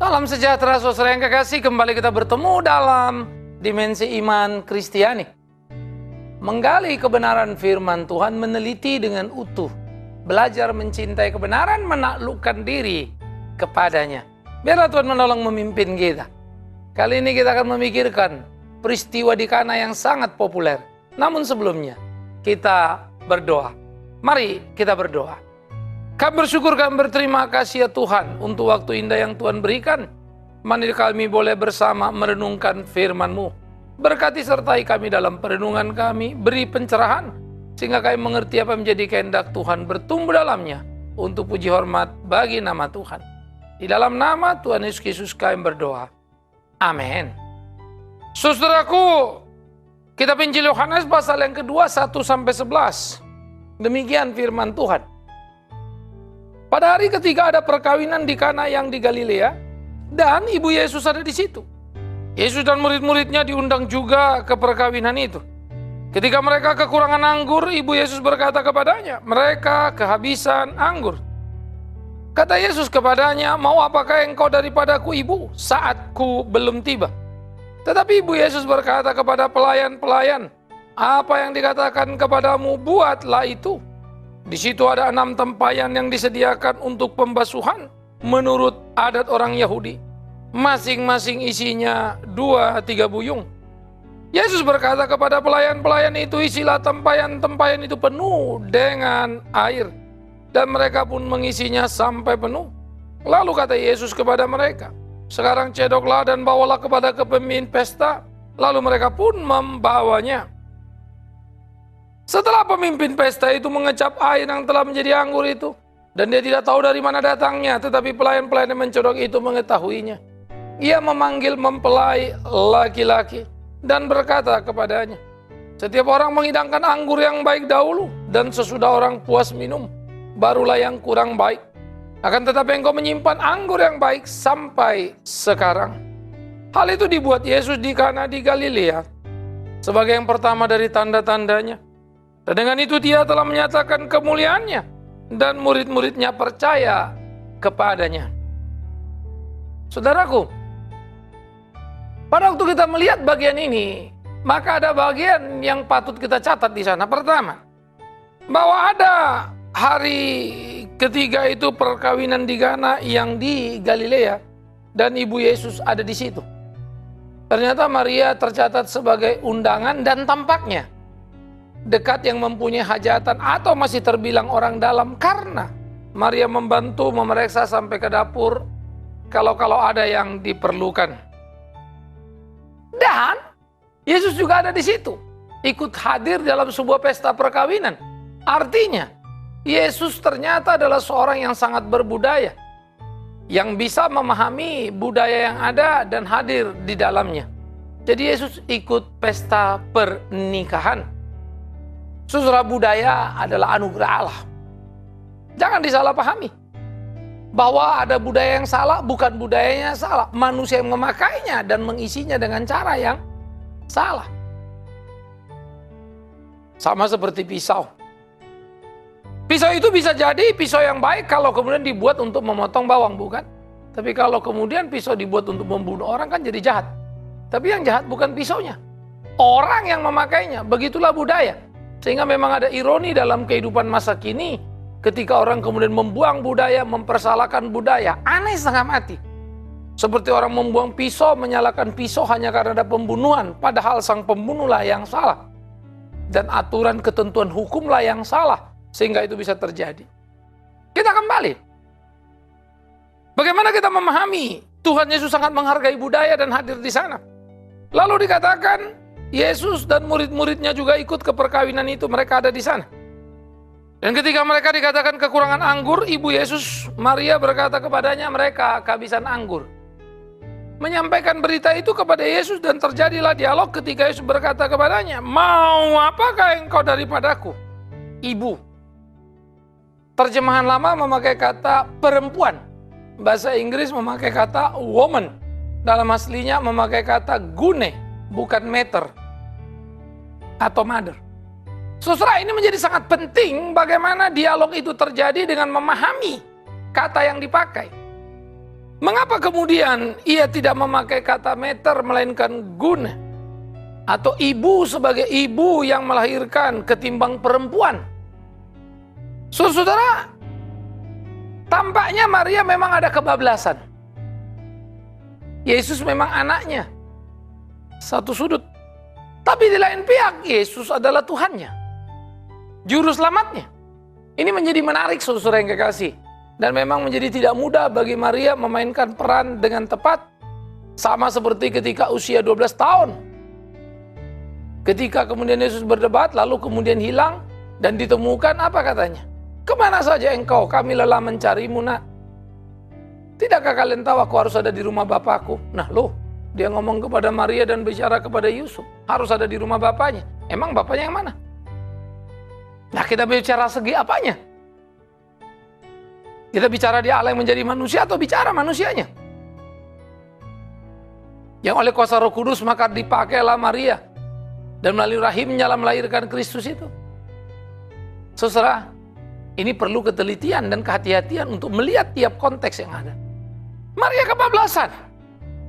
Salam sejahtera saudara yang kekasih, kembali kita bertemu dalam dimensi iman Kristiani. Menggali kebenaran firman Tuhan, meneliti dengan utuh, belajar mencintai kebenaran, menaklukkan diri kepadanya. Biarlah Tuhan menolong memimpin kita. Kali ini kita akan memikirkan peristiwa di Kana yang sangat populer. Namun sebelumnya, kita berdoa. Mari kita berdoa. Kami bersyukur, kami berterima kasih ya Tuhan untuk waktu indah yang Tuhan berikan. Mari kami boleh bersama merenungkan firman-Mu. Berkati sertai kami dalam perenungan kami, beri pencerahan, sehingga kami mengerti apa menjadi kehendak Tuhan, bertumbuh dalamnya, untuk puji hormat bagi nama Tuhan. Di dalam nama Tuhan Yesus Kristus kami berdoa. Amin. Saudaraku, kitab Injil Yohanes pasal yang kedua, 1-11. Demikian firman Tuhan. Pada hari ketiga ada perkawinan di Kana yang di Galilea, dan ibu Yesus ada di situ. Yesus dan murid-muridnya diundang juga ke perkawinan itu. Ketika mereka kekurangan anggur, ibu Yesus berkata kepadanya, mereka kehabisan anggur. Kata Yesus kepadanya, mau apakah engkau daripadaku ibu, saatku belum tiba. Tetapi ibu Yesus berkata kepada pelayan-pelayan, apa yang dikatakan kepadamu, buatlah itu. Di situ ada 6 tempayan yang disediakan untuk pembasuhan menurut adat orang Yahudi. Masing-masing isinya 2-3 buyung. Yesus berkata kepada pelayan-pelayan itu, isilah tempayan-tempayan itu penuh dengan air. Dan mereka pun mengisinya sampai penuh. Lalu kata Yesus kepada mereka, sekarang cedoklah dan bawalah kepada kepemimpin pesta. Lalu mereka pun membawanya. Setelah pemimpin pesta itu mengecap air yang telah menjadi anggur itu, dan dia tidak tahu dari mana datangnya, tetapi pelayan-pelayan yang mencodok itu mengetahuinya. Ia memanggil mempelai laki-laki dan berkata kepadanya, setiap orang menghidangkan anggur yang baik dahulu, dan sesudah orang puas minum, barulah yang kurang baik. Akan tetapi engkau menyimpan anggur yang baik sampai sekarang. Hal itu dibuat Yesus di Kana di Galilea sebagai yang pertama dari tanda-tandanya. Dan dengan itu dia telah menyatakan kemuliaannya, dan murid-muridnya percaya kepadanya. Saudaraku, pada waktu kita melihat bagian ini, maka ada bagian yang patut kita catat di sana. Pertama, bahwa ada hari ketiga itu perkawinan di Kana yang di Galilea, dan ibu Yesus ada di situ. Ternyata Maria tercatat sebagai undangan dan tampaknya dekat yang mempunyai hajatan atau masih terbilang orang dalam, karena Maria membantu memeriksa sampai ke dapur kalau ada yang diperlukan. Dan Yesus juga ada di situ, ikut hadir dalam sebuah pesta perkawinan. Artinya Yesus ternyata adalah seorang yang sangat berbudaya, yang bisa memahami budaya yang ada dan hadir di dalamnya. Jadi Yesus ikut pesta pernikahan. Saudara, budaya adalah anugerah Allah. Jangan disalahpahami. Bahwa ada budaya yang salah, bukan budayanya salah. Manusia yang memakainya dan mengisinya dengan cara yang salah. Sama seperti pisau. Pisau itu bisa jadi pisau yang baik kalau kemudian dibuat untuk memotong bawang, bukan? Tapi kalau kemudian pisau dibuat untuk membunuh orang kan jadi jahat. Tapi yang jahat bukan pisaunya, orang yang memakainya. Begitulah budaya. Sehingga memang ada ironi dalam kehidupan masa kini, ketika orang kemudian membuang budaya, mempersalahkan budaya. Aneh setengah mati. Seperti orang membuang pisau, menyalahkan pisau hanya karena ada pembunuhan, padahal sang pembunuhlah yang salah. Dan aturan ketentuan hukumlah yang salah, sehingga itu bisa terjadi. Kita kembali. Bagaimana kita memahami Tuhan Yesus sangat menghargai budaya dan hadir di sana. Lalu dikatakan, Yesus dan murid-muridnya juga ikut ke perkawinan itu, mereka ada di sana. Dan ketika mereka dikatakan kekurangan anggur, ibu Yesus, Maria berkata kepadanya, mereka kehabisan anggur. Menyampaikan berita itu kepada Yesus dan terjadilah dialog ketika Yesus berkata kepadanya, mau apakah engkau daripadaku, ibu. Terjemahan lama memakai kata perempuan. Bahasa Inggris memakai kata woman. Dalam aslinya memakai kata gune, bukan meter atau mother. Saudara, ini menjadi sangat penting bagaimana dialog itu terjadi dengan memahami kata yang dipakai. Mengapa kemudian ia tidak memakai kata meter melainkan gun? Atau ibu sebagai ibu yang melahirkan ketimbang perempuan? Saudara, tampaknya Maria memang ada kebablasan. Yesus memang anaknya. Satu sudut. Tapi di lain pihak, Yesus adalah Tuhannya. Juru selamatnya. Ini menjadi menarik, saudara yang kekasih. Dan memang menjadi tidak mudah bagi Maria memainkan peran dengan tepat. Sama seperti ketika usia 12 tahun. Ketika kemudian Yesus berdebat, lalu kemudian hilang dan ditemukan, apa katanya? Kemana saja engkau? Kami lelah mencarimu, nak. Tidakkah kalian tahu aku harus ada di rumah Bapakku? Nah loh, dia ngomong kepada Maria dan bicara kepada Yusuf. Harus ada di rumah bapaknya. Emang bapaknya yang mana? Nah, kita bicara segi apanya? Kita bicara dia Allah yang menjadi manusia atau bicara manusianya? Yang oleh kuasa Roh Kudus maka dipakailah Maria. Dan melalui rahimnya lah melahirkan Kristus itu. Saudara, ini perlu ketelitian dan kehati-hatian untuk melihat tiap konteks yang ada. Maria kebablasan.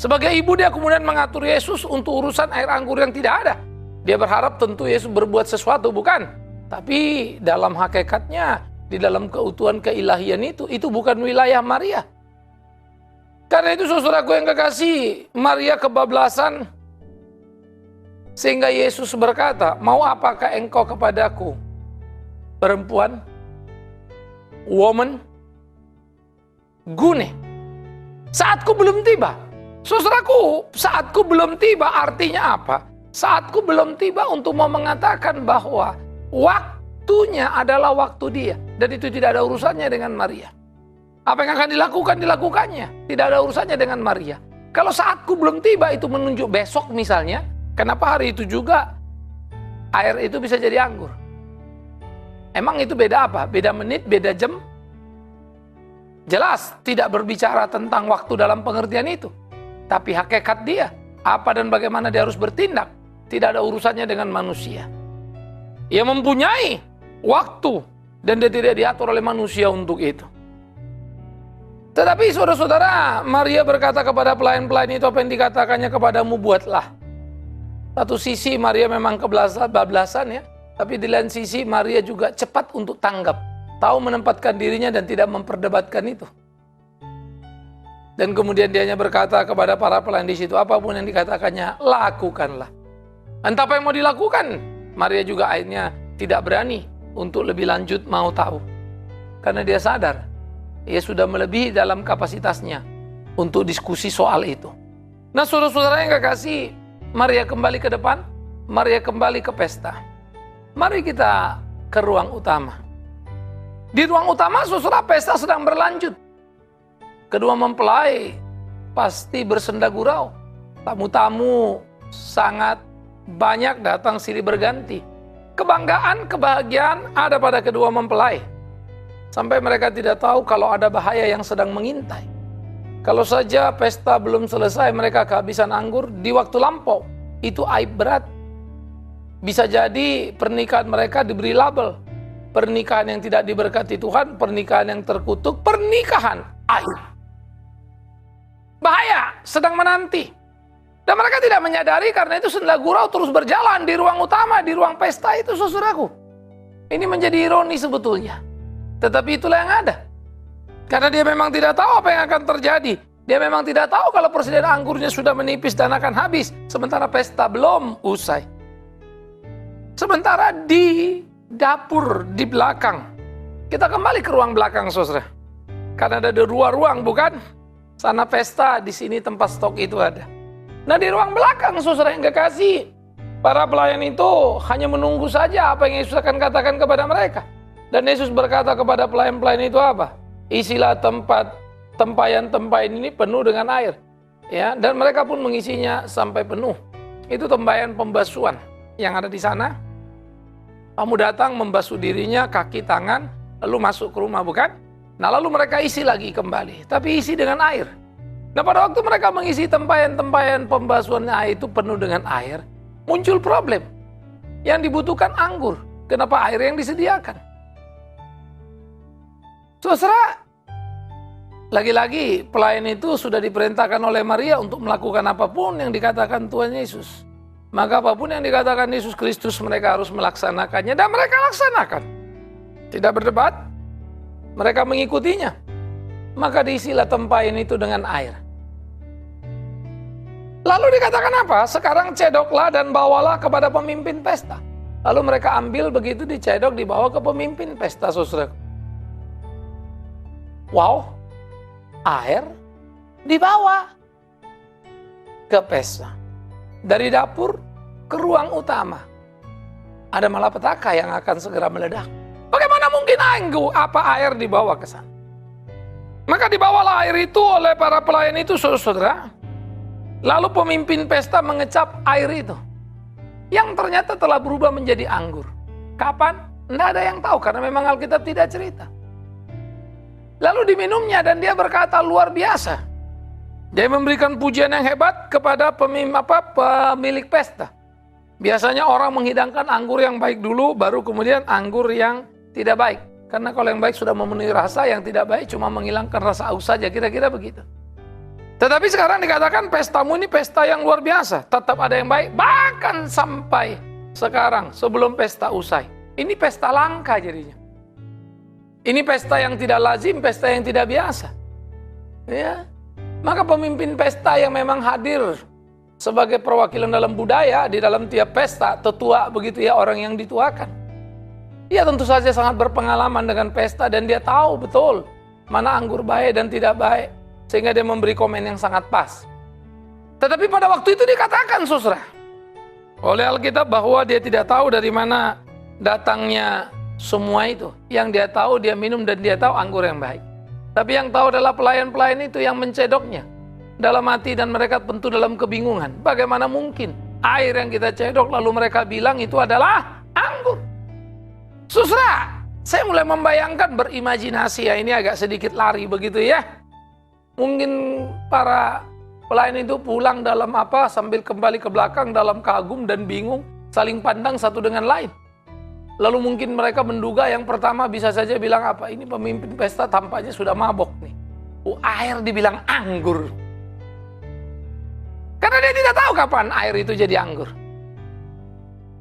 Sebagai ibu dia kemudian mengatur Yesus untuk urusan air anggur yang tidak ada. Dia berharap tentu Yesus berbuat sesuatu, bukan? Tapi dalam hakikatnya, di dalam keutuhan keilahian itu bukan wilayah Maria. Karena itu saudaraku yang kekasih, Maria kebablasan. Sehingga Yesus berkata, mau apakah engkau kepadaku? Perempuan, woman, gune. Saatku belum tiba. Saudaraku, saatku belum tiba artinya apa? Saatku belum tiba untuk mau mengatakan bahwa waktunya adalah waktu dia. Dan itu tidak ada urusannya dengan Maria. Apa yang akan dilakukan, dilakukannya. Tidak ada urusannya dengan Maria. Kalau saatku belum tiba itu menunjuk besok misalnya. Kenapa hari itu juga air itu bisa jadi anggur? Emang itu beda apa? Beda menit, beda jam? Jelas tidak berbicara tentang waktu dalam pengertian itu. Tapi hakikat dia, apa dan bagaimana dia harus bertindak, tidak ada urusannya dengan manusia. Ia mempunyai waktu dan dia tidak diatur oleh manusia untuk itu. Tetapi saudara-saudara, Maria berkata kepada pelayan-pelayan itu, apa yang dikatakannya kepadamu buatlah. Satu sisi Maria memang kebablasan ya, tapi di lain sisi Maria juga cepat untuk tanggap, tahu menempatkan dirinya dan tidak memperdebatkan itu. Dan kemudian dianya berkata kepada para pelayan di situ, apapun yang dikatakannya, lakukanlah. Entah apa yang mau dilakukan, Maria juga akhirnya tidak berani untuk lebih lanjut mau tahu. Karena dia sadar, ia sudah melebihi dalam kapasitasnya untuk diskusi soal itu. Nah saudara-saudara yang kekasih, Maria kembali ke depan, Maria kembali ke pesta. Mari kita ke ruang utama. Di ruang utama saudara pesta sedang berlanjut. Kedua mempelai pasti bersenda gurau. Tamu-tamu sangat banyak datang silih berganti. Kebanggaan, kebahagiaan ada pada kedua mempelai. Sampai mereka tidak tahu kalau ada bahaya yang sedang mengintai. Kalau saja pesta belum selesai mereka kehabisan anggur di waktu lampau. Itu aib berat. Bisa jadi pernikahan mereka diberi label. Pernikahan yang tidak diberkati Tuhan, pernikahan yang terkutuk, pernikahan aib. Bahaya sedang menanti. Dan mereka tidak menyadari karena itu senda gurau terus berjalan di ruang utama, di ruang pesta itu saudaraku. Ini menjadi ironi sebetulnya. Tetapi itulah yang ada. Karena dia memang tidak tahu apa yang akan terjadi. Dia memang tidak tahu kalau persediaan anggurnya sudah menipis dan akan habis. Sementara pesta belum usai. Sementara di dapur di belakang. Kita kembali ke ruang belakang saudara. Karena ada dua ruang bukan? Sana pesta, di sini tempat stok itu ada. Nah di ruang belakang saudara yang kekasih. Para pelayan itu hanya menunggu saja apa yang Yesus akan katakan kepada mereka. Dan Yesus berkata kepada pelayan-pelayan itu apa? Isilah tempayan ini penuh dengan air. Ya, dan mereka pun mengisinya sampai penuh. Itu tempayan pembasuhan yang ada di sana. Kamu datang membasuh dirinya, kaki, tangan, lalu masuk ke rumah, bukan? Nah, lalu mereka isi lagi kembali, tapi isi dengan air. Nah, pada waktu mereka mengisi tempayan pembasuhan air itu penuh dengan air, muncul problem. Yang dibutuhkan anggur. Kenapa air yang disediakan? Saudara, Lagi-lagi pelayan itu sudah diperintahkan oleh Maria untuk melakukan apapun yang dikatakan Tuhan Yesus. Maka apapun yang dikatakan Yesus Kristus mereka harus melaksanakannya dan mereka laksanakan. Tidak berdebat, mereka mengikutinya. Maka diisilah tempayan itu dengan air. Lalu dikatakan apa? Sekarang cedoklah dan bawalah kepada pemimpin pesta. Lalu mereka ambil begitu dicedok dibawa ke pemimpin pesta, saudara. Wow, air dibawa ke pesta. Dari dapur ke ruang utama. Ada malapetaka yang akan segera meledak. Bagaimana mungkin air dibawa ke sana? Maka dibawalah air itu oleh para pelayan itu, saudara. Lalu pemimpin pesta mengecap air itu. Yang ternyata telah berubah menjadi anggur. Kapan? Tidak ada yang tahu karena memang Alkitab tidak cerita. Lalu diminumnya dan dia berkata luar biasa. Dia memberikan pujian yang hebat kepada pemilik pesta. Biasanya orang menghidangkan anggur yang baik dulu, baru kemudian anggur yang tidak baik. Karena kalau yang baik sudah memenuhi rasa, yang tidak baik cuma menghilangkan rasa aus saja, kira-kira begitu. Tetapi sekarang dikatakan pestamu ini pesta yang luar biasa. Tetap ada yang baik, bahkan sampai sekarang sebelum pesta usai. Ini pesta langka jadinya. Ini pesta yang tidak lazim, pesta yang tidak biasa. Ya. Maka pemimpin pesta yang memang hadir sebagai perwakilan dalam budaya, di dalam tiap pesta, tetua begitu ya, orang yang dituakan. Dia tentu saja sangat berpengalaman dengan pesta dan dia tahu betul mana anggur baik dan tidak baik. Sehingga dia memberi komen yang sangat pas. Tetapi pada waktu itu dikatakan, saudara, oleh Alkitab bahwa dia tidak tahu dari mana datangnya semua itu. Yang dia tahu, dia minum dan dia tahu anggur yang baik. Tapi yang tahu adalah pelayan-pelayan itu yang mencedoknya dalam hati dan mereka tentu dalam kebingungan. Bagaimana mungkin air yang kita cedok lalu mereka bilang itu adalah anggur? Saudara, saya mulai membayangkan, berimajinasi ya, ini agak sedikit lari begitu ya. Mungkin para pelayan itu pulang dalam sambil kembali ke belakang dalam kagum dan bingung, saling pandang satu dengan lain. Lalu mungkin mereka menduga yang pertama bisa saja bilang ini pemimpin pesta tampaknya sudah mabok nih. Air dibilang anggur. Karena dia tidak tahu kapan air itu jadi anggur.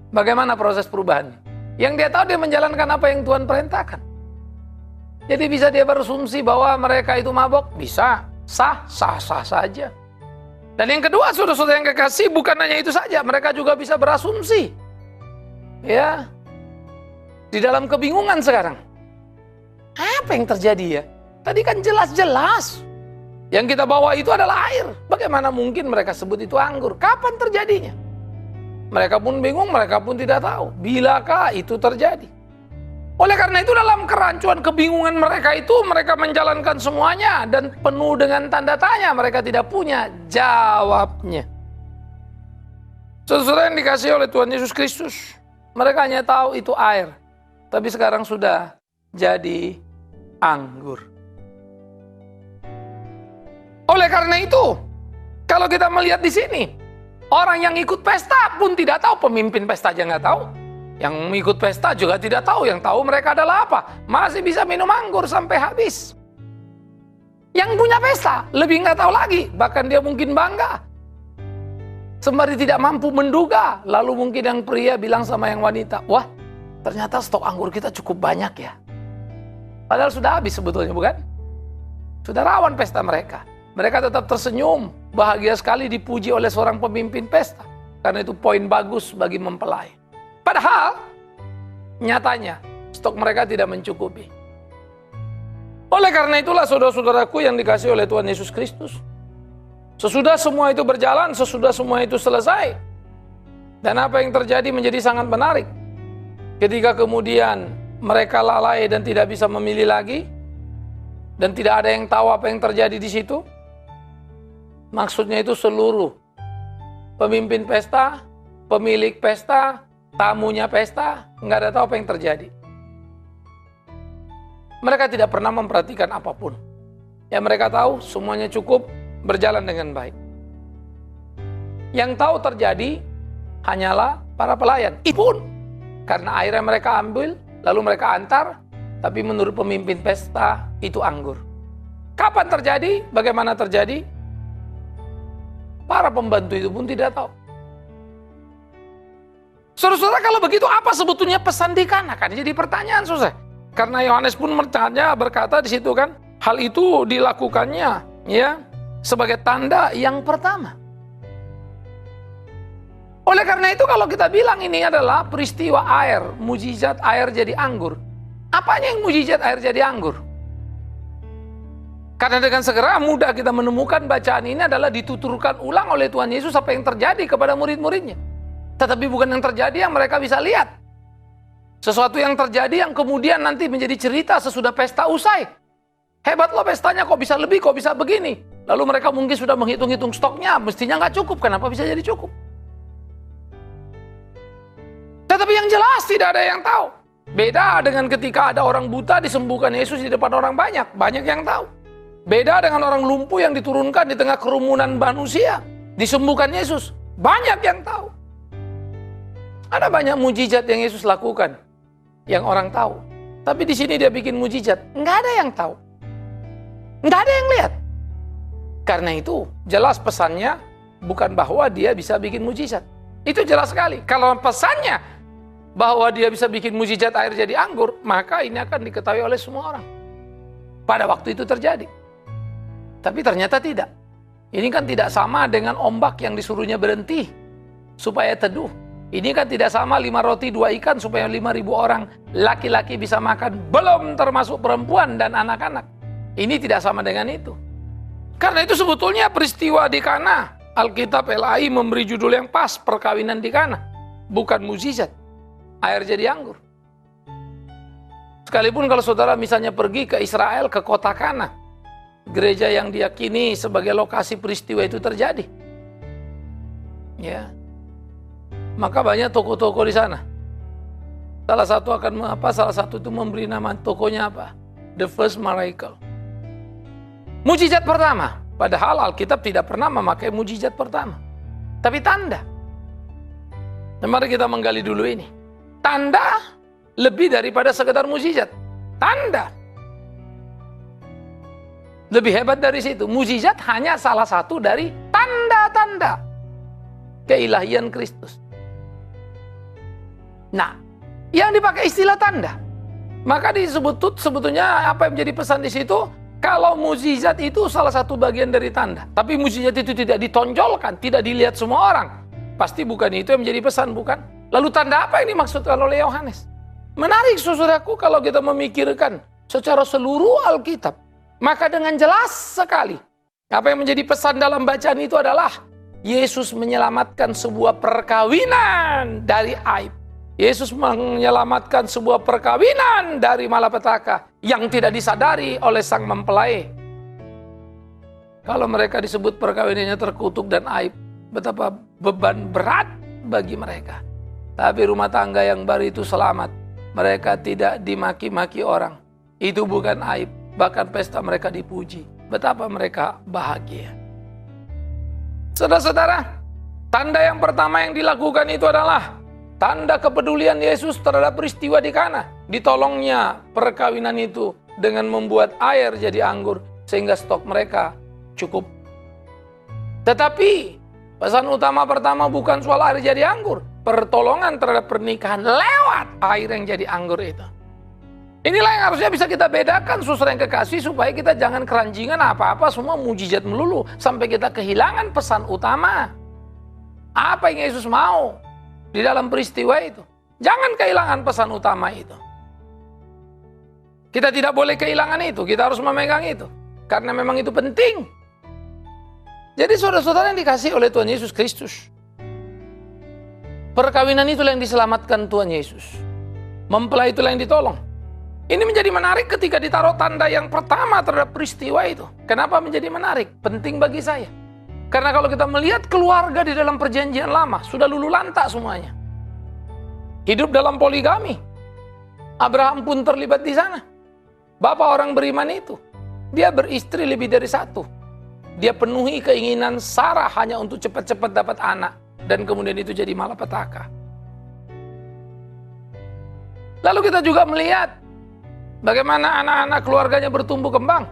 Bagaimana proses perubahannya? Yang dia tahu dia menjalankan apa yang Tuhan perintahkan. Jadi bisa dia berasumsi bahwa mereka itu mabok? Bisa, sah saja. Dan yang kedua, saudara-saudara yang kekasih, bukan hanya itu saja, mereka juga bisa berasumsi. Ya, di dalam kebingungan sekarang. Apa yang terjadi ya? Tadi kan jelas-jelas. Yang kita bawa itu adalah air. Bagaimana mungkin mereka sebut itu anggur? Kapan terjadinya? Mereka pun bingung, mereka pun tidak tahu. Bilakah itu terjadi? Oleh karena itu dalam kerancuan kebingungan mereka itu, mereka menjalankan semuanya dan penuh dengan tanda tanya. Mereka tidak punya jawabnya. Saudara yang dikasihi oleh Tuhan Yesus Kristus, mereka hanya tahu itu air. Tapi sekarang sudah jadi anggur. Oleh karena itu, kalau kita melihat di sini, orang yang ikut pesta pun tidak tahu, pemimpin pesta aja nggak tahu. Yang mengikut pesta juga tidak tahu, yang tahu mereka adalah apa? Masih bisa minum anggur sampai habis. Yang punya pesta lebih nggak tahu lagi, bahkan dia mungkin bangga. Sembari tidak mampu menduga, lalu mungkin yang pria bilang sama yang wanita, wah, ternyata stok anggur kita cukup banyak ya. Padahal sudah habis sebetulnya, bukan? Sudah rawan pesta mereka. Mereka tetap tersenyum, bahagia sekali dipuji oleh seorang pemimpin pesta. Karena itu poin bagus bagi mempelai. Padahal, nyatanya stok mereka tidak mencukupi. Oleh karena itulah saudara-saudaraku yang dikasihi oleh Tuhan Yesus Kristus. Sesudah semua itu berjalan, sesudah semua itu selesai. Dan apa yang terjadi menjadi sangat menarik. Ketika kemudian mereka lalai dan tidak bisa memilih lagi, dan tidak ada yang tahu apa yang terjadi di situ, maksudnya itu seluruh pemimpin pesta, pemilik pesta, tamunya pesta, nggak ada tahu apa yang terjadi. Mereka tidak pernah memperhatikan apapun. Yang mereka tahu semuanya cukup berjalan dengan baik. Yang tahu terjadi hanyalah para pelayan. Pun karena air yang mereka ambil, lalu mereka antar, tapi menurut pemimpin pesta itu anggur. Kapan terjadi? Bagaimana terjadi? Para pembantu itu pun tidak tahu. Saudara-saudara, kalau begitu apa sebetulnya pesan di Kana? Kan jadi pertanyaan, saudara. Karena Yohanes pun berkata di situ kan, hal itu dilakukannya ya sebagai tanda yang pertama. Oleh karena itu kalau kita bilang ini adalah peristiwa air, mujizat air jadi anggur. Apanya yang mujizat air jadi anggur? Karena dengan segera mudah kita menemukan bacaan ini adalah dituturkan ulang oleh Tuhan Yesus apa yang terjadi kepada murid-muridnya. Tetapi bukan yang terjadi yang mereka bisa lihat. Sesuatu yang terjadi yang kemudian nanti menjadi cerita sesudah pesta usai. Hebat loh pestanya, kok bisa lebih, kok bisa begini. Lalu mereka mungkin sudah menghitung-hitung stoknya, mestinya nggak cukup. Kenapa bisa jadi cukup? Tetapi yang jelas tidak ada yang tahu. Beda dengan ketika ada orang buta disembuhkan Yesus di depan orang banyak. Banyak yang tahu. Beda dengan orang lumpuh yang diturunkan di tengah kerumunan manusia. Disembuhkan Yesus. Banyak yang tahu. Ada banyak mujizat yang Yesus lakukan. Yang orang tahu. Tapi di sini dia bikin mujizat. Nggak ada yang tahu. Nggak ada yang lihat. Karena itu jelas pesannya bukan bahwa dia bisa bikin mujizat. Itu jelas sekali. Kalau pesannya bahwa dia bisa bikin mujizat air jadi anggur, maka ini akan diketahui oleh semua orang. Pada waktu itu terjadi. Tapi ternyata tidak. Ini kan tidak sama dengan ombak yang disuruhnya berhenti supaya teduh. Ini kan tidak sama 5 roti 2 ikan supaya 5.000 orang laki-laki bisa makan, belum termasuk perempuan dan anak-anak. Ini tidak sama dengan itu. Karena itu sebetulnya peristiwa di Kana, Alkitab LAI memberi judul yang pas, perkawinan di Kana, bukan mukjizat air jadi anggur. Sekalipun kalau saudara misalnya pergi ke Israel, ke kota Kana, gereja yang diyakini sebagai lokasi peristiwa itu terjadi, ya, maka banyak toko-toko di sana. Salah satu itu memberi nama tokonya apa? The First Miracle. Mujizat pertama. Padahal Alkitab tidak pernah memakai mujizat pertama. Tapi tanda. Nah, mari kita menggali dulu ini. Tanda lebih daripada sekedar mujizat. Tanda. Lebih hebat dari situ. Mujizat hanya salah satu dari tanda-tanda keilahian Kristus. Nah, yang dipakai istilah tanda. Maka disebut sebetulnya apa yang menjadi pesan di situ? Kalau mukjizat itu salah satu bagian dari tanda. Tapi mukjizat itu tidak ditonjolkan, tidak dilihat semua orang. Pasti bukan itu yang menjadi pesan, bukan? Lalu tanda apa yang dimaksudkan oleh Yohanes? Menarik saudaraku kalau kita memikirkan secara seluruh Alkitab. Maka dengan jelas sekali. Apa yang menjadi pesan dalam bacaan itu adalah Yesus menyelamatkan sebuah perkawinan dari aib. Yesus menyelamatkan sebuah perkawinan dari malapetaka yang tidak disadari oleh sang mempelai. Kalau mereka disebut perkawinannya terkutuk dan aib, betapa beban berat bagi mereka. Tapi rumah tangga yang baru itu selamat. Mereka tidak dimaki-maki orang. Itu bukan aib, bahkan pesta mereka dipuji. Betapa mereka bahagia. Saudara-saudara, tanda yang pertama yang dilakukan itu adalah tanda kepedulian Yesus terhadap peristiwa di Kana. Ditolongnya perkawinan itu dengan membuat air jadi anggur sehingga stok mereka cukup. Tetapi pesan utama pertama bukan soal air jadi anggur. Pertolongan terhadap pernikahan lewat air yang jadi anggur itu. Inilah yang harusnya bisa kita bedakan, saudara yang kekasih, supaya kita jangan keranjingan apa-apa semua mujizat melulu sampai kita kehilangan pesan utama. Apa yang Yesus mau di dalam peristiwa itu? Jangan kehilangan pesan utama itu. Kita tidak boleh kehilangan itu, kita harus memegang itu. Karena memang itu penting. Jadi saudara-saudara yang dikasihi oleh Tuhan Yesus Kristus, perkawinan itulah yang diselamatkan Tuhan Yesus. Mempelai itulah yang ditolong. Ini menjadi menarik ketika ditaruh tanda yang pertama terhadap peristiwa itu. Kenapa menjadi menarik? Penting bagi saya. Karena kalau kita melihat keluarga di dalam perjanjian lama, sudah lulu lantak semuanya. Hidup dalam poligami. Abraham pun terlibat di sana. Bapak orang beriman itu, dia beristri lebih dari satu. Dia penuhi keinginan Sarah hanya untuk cepat-cepat dapat anak. Dan kemudian itu jadi malapetaka. Lalu kita juga melihat bagaimana anak-anak keluarganya bertumbuh kembang.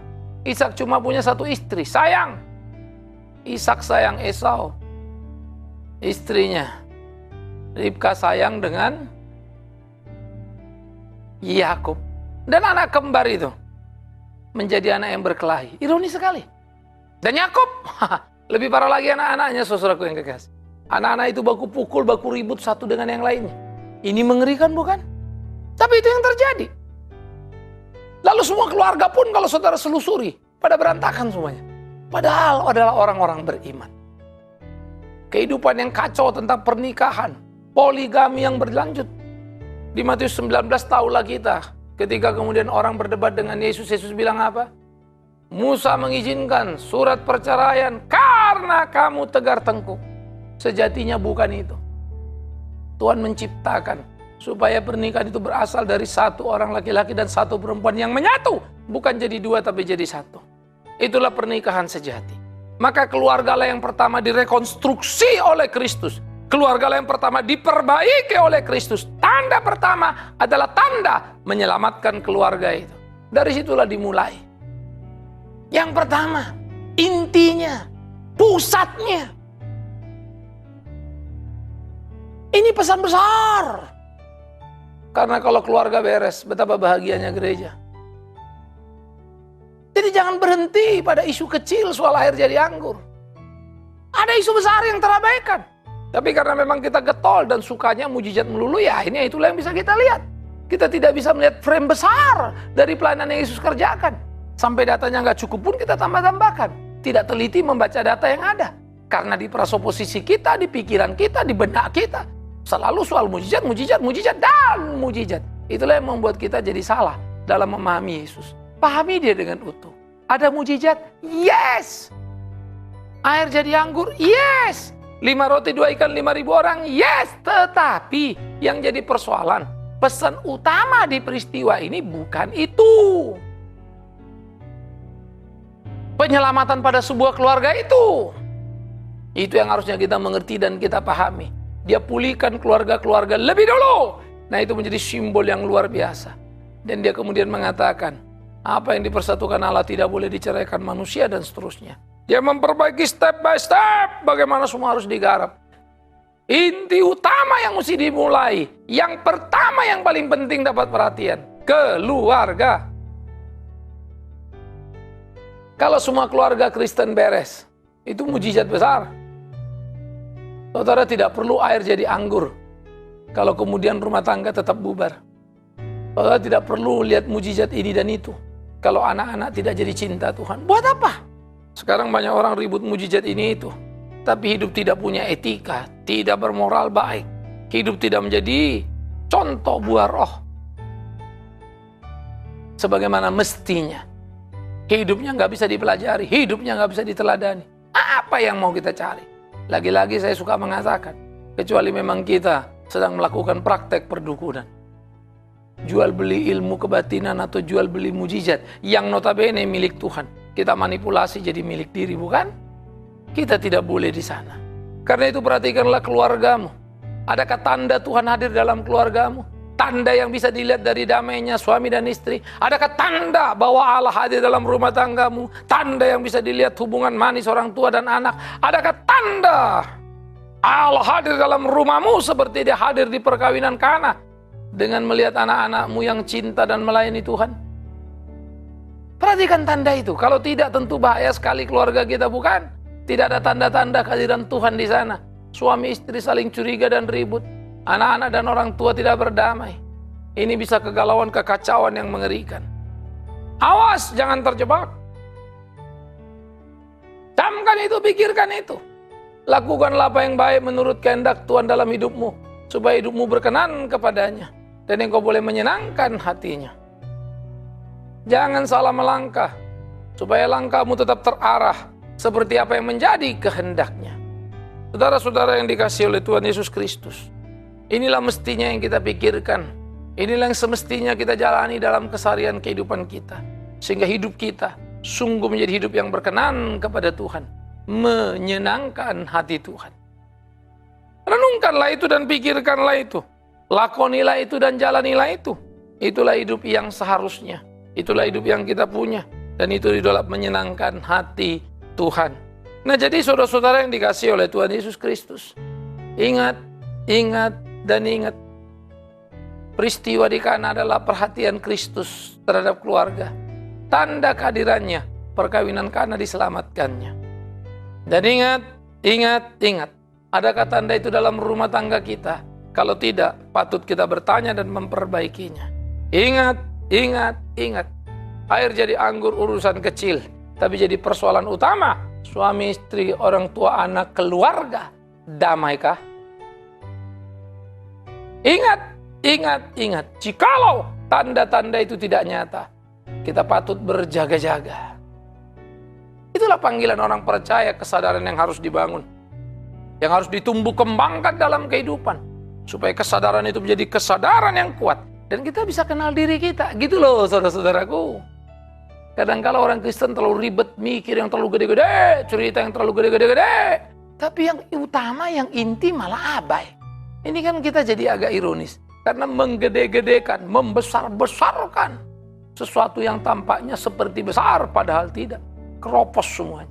Ishak cuma punya satu istri, sayang. Ishak sayang Esau, istrinya. Ribka sayang dengan Yakub. Dan anak kembar itu menjadi anak yang berkelahi. Ironis sekali. Dan Yakub, lebih parah lagi anak-anaknya, saudaraku yang kekasih. Anak-anak itu baku pukul, baku ribut satu dengan yang lainnya. Ini mengerikan bukan? Tapi itu yang terjadi. Lalu semua keluarga pun kalau saudara selusuri, pada berantakan semuanya. Padahal adalah orang-orang beriman. Kehidupan yang kacau tentang pernikahan, poligami yang berlanjut. Di Matius 19 tahulah kita, ketika kemudian orang berdebat dengan Yesus, Yesus bilang apa? Musa mengizinkan surat perceraian karena kamu tegar tengkuk. Sejatinya bukan itu. Tuhan menciptakan supaya pernikahan itu berasal dari satu orang laki-laki dan satu perempuan yang menyatu. Bukan jadi dua tapi jadi satu. Itulah pernikahan sejati. Maka keluargalah yang pertama direkonstruksi oleh Kristus. Keluargalah yang pertama diperbaiki oleh Kristus. Tanda pertama adalah tanda menyelamatkan keluarga itu. Dari situlah dimulai. Yang pertama, intinya, pusatnya. Ini pesan besar. Karena kalau keluarga beres, betapa bahagianya gereja. Jadi jangan berhenti pada isu kecil soal air jadi anggur. Ada isu besar yang terabaikan. Tapi karena memang kita getol dan sukanya mujizat melulu, ya ini itulah yang bisa kita lihat. Kita tidak bisa melihat frame besar dari pelayanan yang Yesus kerjakan. Sampai datanya nggak cukup pun kita tambah-tambahkan. Tidak teliti membaca data yang ada. Karena di prasoposisi kita, di pikiran kita, di benak kita, selalu soal mujizat, mujizat, mujizat, dan mujizat. Itulah yang membuat kita jadi salah dalam memahami Yesus. Pahami dia dengan utuh. Ada mujizat? Yes! Air jadi anggur? Yes! 5 roti 2 ikan 5.000 orang? Yes! Tetapi yang jadi persoalan, pesan utama di peristiwa ini bukan itu. Penyelamatan pada sebuah keluarga itu. Itu yang harusnya kita mengerti dan kita pahami. Dia pulihkan keluarga-keluarga lebih dulu. Nah itu menjadi simbol yang luar biasa. Dan dia kemudian mengatakan, apa yang dipersatukan Allah tidak boleh diceraikan manusia dan seterusnya. Dia memperbaiki step by step bagaimana semua harus digarap. Inti utama yang mesti dimulai. Yang pertama yang paling penting dapat perhatian. Keluarga. Kalau semua keluarga Kristen beres, itu mujizat besar. Saudara tidak perlu air jadi anggur. Kalau kemudian rumah tangga tetap bubar. Saudara tidak perlu lihat mujizat ini dan itu. Kalau anak-anak tidak jadi cinta Tuhan. Buat apa? Sekarang banyak orang ribut mujizat ini itu. Tapi hidup tidak punya etika. Tidak bermoral baik. Hidup tidak menjadi contoh buah roh. Sebagaimana mestinya. Hidupnya nggak bisa dipelajari. Hidupnya nggak bisa diteladani. Apa yang mau kita cari? Lagi-lagi saya suka mengatakan, kecuali memang kita sedang melakukan praktek perdukunan. Jual beli ilmu kebatinan atau jual beli mujizat yang notabene milik Tuhan. Kita manipulasi jadi milik diri, bukan? Kita tidak boleh di sana. Karena itu perhatikanlah keluargamu. Adakah tanda Tuhan hadir dalam keluargamu? Tanda yang bisa dilihat dari damainya suami dan istri. Adakah tanda bahwa Allah hadir dalam rumah tanggamu? Tanda yang bisa dilihat hubungan manis orang tua dan anak. Adakah tanda Allah hadir dalam rumahmu seperti dia hadir di perkawinan Kana? Dengan melihat anak-anakmu yang cinta dan melayani Tuhan. Perhatikan tanda itu. Kalau tidak tentu bahaya sekali keluarga kita, bukan? Tidak ada tanda-tanda kehadiran Tuhan di sana. Suami istri saling curiga dan ribut. Anak-anak dan orang tua tidak berdamai. Ini bisa kegalauan, kekacauan yang mengerikan. Awas, jangan terjebak. Camkan itu, pikirkan itu. Lakukanlah apa yang baik menurut kehendak Tuhan dalam hidupmu. Supaya hidupmu berkenan kepadanya. Dan engkau boleh menyenangkan hatinya. Jangan salah melangkah. Supaya langkahmu tetap terarah. Seperti apa yang menjadi kehendaknya. Saudara-saudara yang dikasihi oleh Tuhan Yesus Kristus. Inilah mestinya yang kita pikirkan. Inilah yang semestinya kita jalani dalam keseharian kehidupan kita. Sehingga hidup kita sungguh menjadi hidup yang berkenan kepada Tuhan. Menyenangkan hati Tuhan. Renungkanlah itu dan pikirkanlah itu. Lakonilah itu dan jalanilah itu. Itulah hidup yang seharusnya. Itulah hidup yang kita punya. Dan itu adalah menyenangkan hati Tuhan. Nah, jadi saudara-saudara yang dikasihi oleh Tuhan Yesus Kristus, ingat, dan ingat. Peristiwa di Kana adalah perhatian Kristus terhadap keluarga. Tanda kehadirannya, perkawinan Kana diselamatkannya. Dan ingat. Adakah tanda itu dalam rumah tangga kita? Kalau tidak, patut kita bertanya dan memperbaikinya. Ingat. Air jadi anggur urusan kecil, tapi jadi persoalan utama. Suami, istri, orang tua, anak, keluarga. Damaikah? Ingat. Jikalau tanda-tanda itu tidak nyata, kita patut berjaga-jaga. Itulah panggilan orang percaya, kesadaran yang harus dibangun, yang harus ditumbuh kembangkan dalam kehidupan, supaya kesadaran itu menjadi kesadaran yang kuat, dan kita bisa kenal diri kita. Gitu loh saudara-saudaraku. Kadang kala orang Kristen terlalu ribet, mikir yang terlalu gede-gede, cerita yang terlalu gede-gede, tapi yang utama, yang inti malah abai. Ini kan kita jadi agak ironis, karena menggede-gedekan, membesar-besarkan sesuatu yang tampaknya seperti besar, padahal tidak. Keropos semuanya.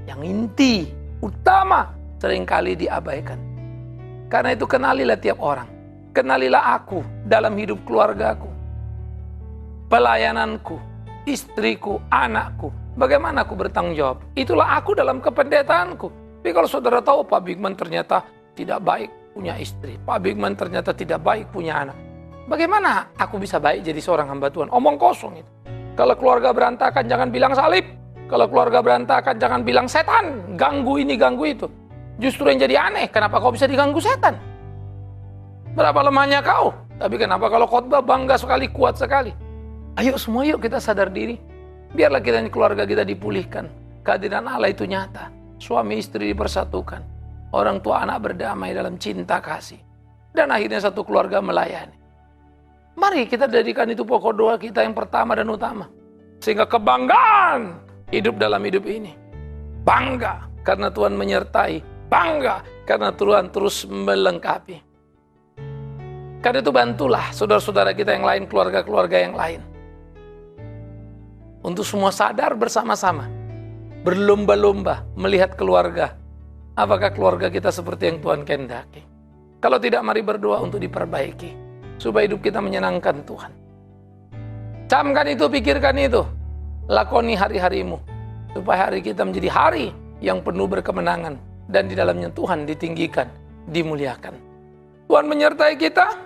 Yang inti, utama, seringkali diabaikan. Karena itu kenalilah tiap orang. Kenalilah aku dalam hidup keluargaku, pelayananku, istriku, anakku. Bagaimana aku bertanggung jawab? Itulah aku dalam kependetaanku. Tapi kalau saudara tahu Pak Bigman ternyata tidak baik punya istri, Pak Bigman ternyata tidak baik punya anak, bagaimana aku bisa baik jadi seorang hamba Tuhan? Omong kosong itu. Kalau keluarga berantakan jangan bilang salib. Kalau keluarga berantakan jangan bilang setan, ganggu ini, ganggu itu. Justru yang jadi aneh, kenapa kau bisa diganggu setan? Berapa lemahnya kau? Tapi kenapa kalau khotbah bangga sekali, kuat sekali? Ayo semua yuk kita sadar diri. Biarlah kita keluarga kita dipulihkan. Kehadiran Allah itu nyata. Suami istri dipersatukan. Orang tua anak berdamai dalam cinta kasih. Dan akhirnya satu keluarga melayani. Mari kita jadikan itu pokok doa kita yang pertama dan utama. Sehingga kebanggaan hidup dalam hidup ini. Bangga karena Tuhan menyertai. Bangga karena Tuhan terus melengkapi. Karena itu bantulah saudara-saudara kita yang lain, keluarga-keluarga yang lain. Untuk semua sadar bersama-sama. Berlomba-lomba melihat keluarga. Apakah keluarga kita seperti yang Tuhan kehendaki? Kalau tidak, mari berdoa untuk diperbaiki. Supaya hidup kita menyenangkan Tuhan. Camkan itu, pikirkan itu. Lakoni hari-harimu, supaya hari kita menjadi hari yang penuh berkemenangan, dan di dalamnya Tuhan ditinggikan, dimuliakan. Tuhan menyertai kita,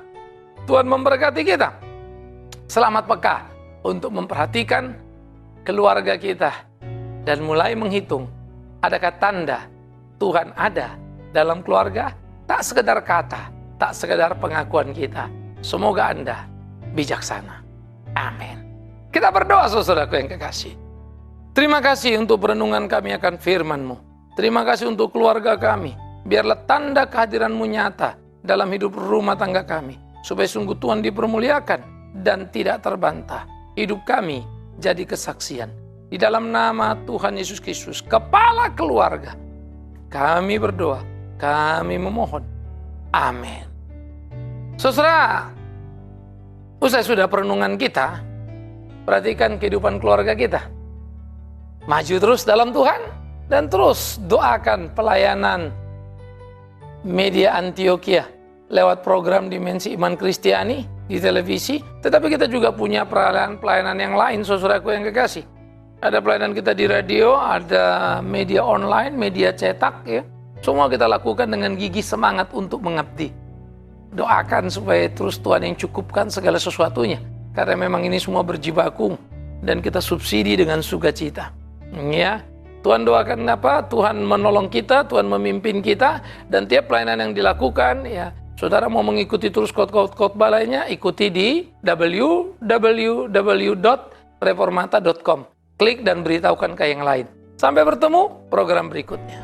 Tuhan memberkati kita. Selamat peka untuk memperhatikan keluarga kita, dan mulai menghitung, adakah tanda Tuhan ada dalam keluarga? Tak sekedar kata, tak sekedar pengakuan kita. Semoga Anda bijaksana. Amin. Kita berdoa saudaraku yang kekasih. Terima kasih untuk perenungan kami akan firman-Mu. Terima kasih untuk keluarga kami. Biarlah tanda kehadiran-Mu nyata dalam hidup rumah tangga kami. Supaya sungguh Tuhan dipermuliakan dan tidak terbantah. Hidup kami jadi kesaksian. Di dalam nama Tuhan Yesus Kristus, Kepala keluarga, kami berdoa, kami memohon. Amin. Saudara, usai sudah perenungan kita, perhatikan kehidupan keluarga kita. Maju terus dalam Tuhan, dan terus doakan pelayanan media Antioquia lewat program Dimensi Iman Kristiani di televisi. Tetapi kita juga punya pelayanan yang lain, saudaraku yang kekasih. Ada pelayanan kita di radio, ada media online, media cetak, ya. Semua kita lakukan dengan gigih semangat untuk mengabdi. Doakan supaya terus Tuhan yang cukupkan segala sesuatunya. Karena memang ini semua berjibaku dan kita subsidi dengan sukacita. Ya, Tuhan doakan apa? Tuhan menolong kita, Tuhan memimpin kita, dan tiap pelayanan yang dilakukan, ya, saudara mau mengikuti terus khotbah lainnya, ikuti di www.reformata.com. Klik dan beritahukan ke yang lain. Sampai bertemu program berikutnya.